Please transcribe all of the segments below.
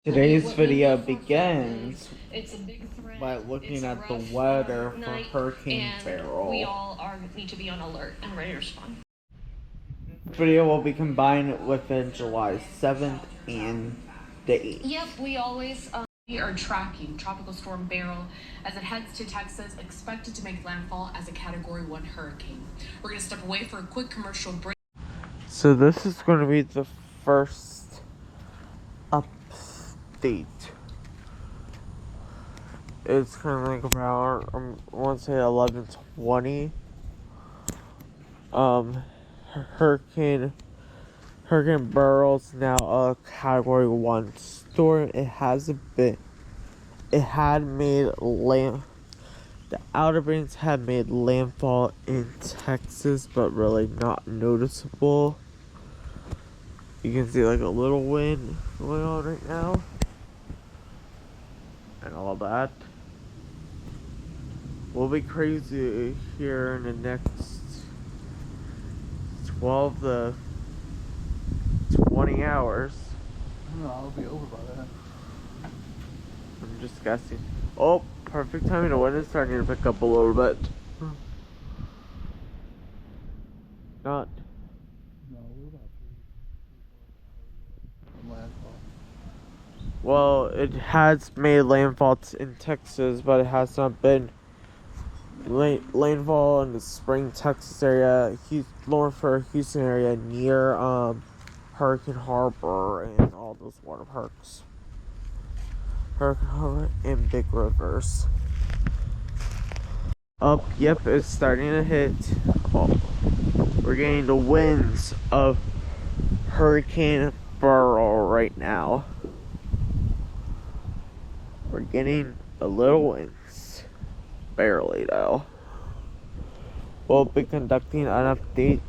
Today's video begins by looking at the weather for Hurricane Beryl. We all need to be on alert and ready to respond. This video will be combined with the July 7th and the 8th. Yep, we are tracking Tropical Storm Beryl as it heads to Texas, expected to make landfall as a Category 1 hurricane. We're going to step away for a quick commercial break. So this is going to be the first update. It's currently like about, I want to say 11:20. Hurricane Beryl's now a Category 1 storm. It had made the Outer Banks had made landfall in Texas, but really not noticeable. You can see like a little wind going on right now and all that. Will be crazy here in the next 12 to 20 hours. No, I'll be over by then. I'm just guessing. Oh, perfect timing. The wind is starting to pick up a little bit. Not. No, we're about 3 from landfall. Well, it has made landfall in Texas, but it has not been landfall in the Spring, Texas area, Norfolk, Houston area, near Hurricane Harbor and all those water parks. Hurricane Harbor and big rivers. Yep, it's starting to hit. Oh, we're getting the winds of Hurricane Beryl right now. We're getting a little winds. Barely though. We'll be conducting an update.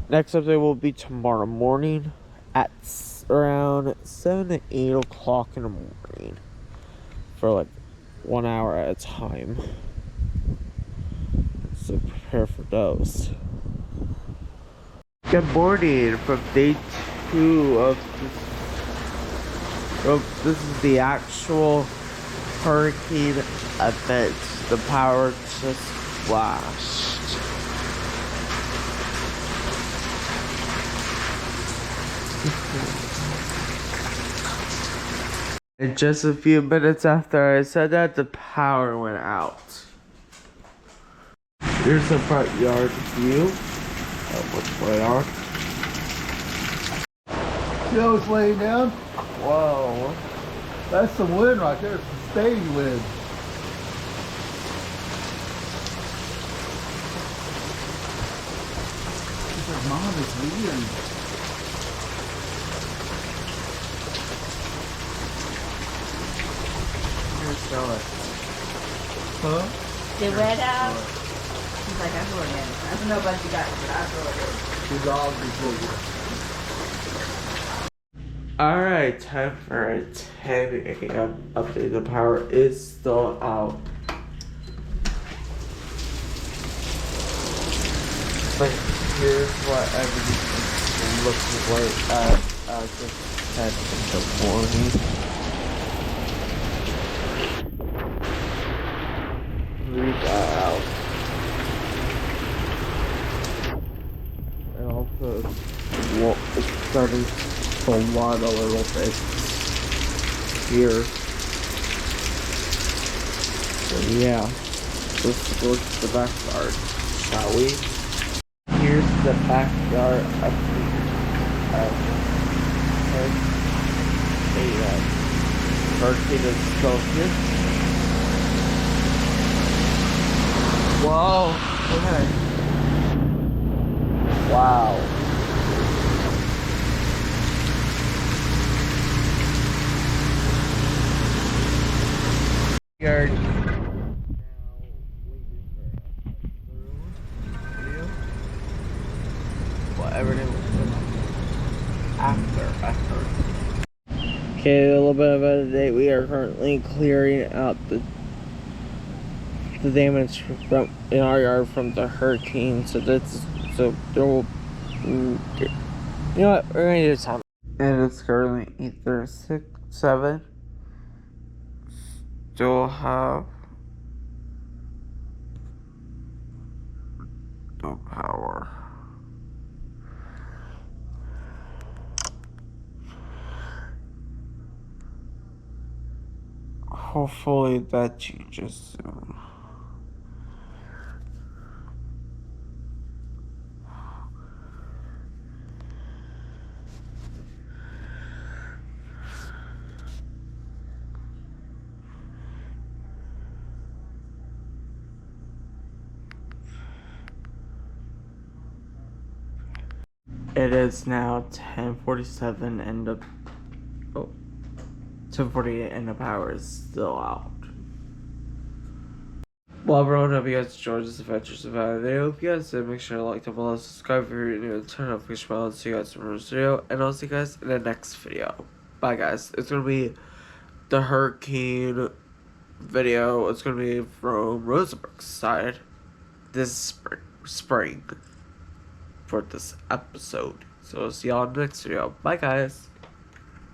Next update will be tomorrow morning at around 7 to 8 o'clock in the morning for like 1 hour at a time. So prepare for those. Good morning from day 2 of this is the actual hurricane event. The power just flashed. And just a few minutes after I said that, the power went out. Here's the front yard view of what's going on. See how it's laying down? Whoa. That's the wind right there. It's the steady wind. It's like, Mom, it's weird. Huh? They wet out. He's like, I throw it in. I don't know about you guys, but I throw it in. The dog before you. Alright, time for a 10 a.m. update. The power is still out. But here's what everything looks like as just 10 in the morning. Read that out. And also, it's starting to lot a little bit here. So yeah, let's go to the backyard, shall we? Here's the backyard of the hurricane is still here. Whoa, okay. Wow. Yard. Whatever it was after. Okay, a little bit of an update. We are currently clearing out the damage from in our yard from the hurricane. So there will. You know what? We're gonna do time. And it's currently 8:37. Still have no power. Hopefully that changes soon. It is now 10:47 and the 10:48 and the power is still out. Well, everyone, hope you guys enjoyed this Adventures of Our video. If you guys did, make sure to like, down below, subscribe if you're new, and turn on notification bell. See you guys in the next video, and I'll see you guys in the next video. Bye, guys. It's gonna be the hurricane video. It's gonna be from Rosenberg's side this spring for this episode. So, see y'all in the next video. Bye, guys.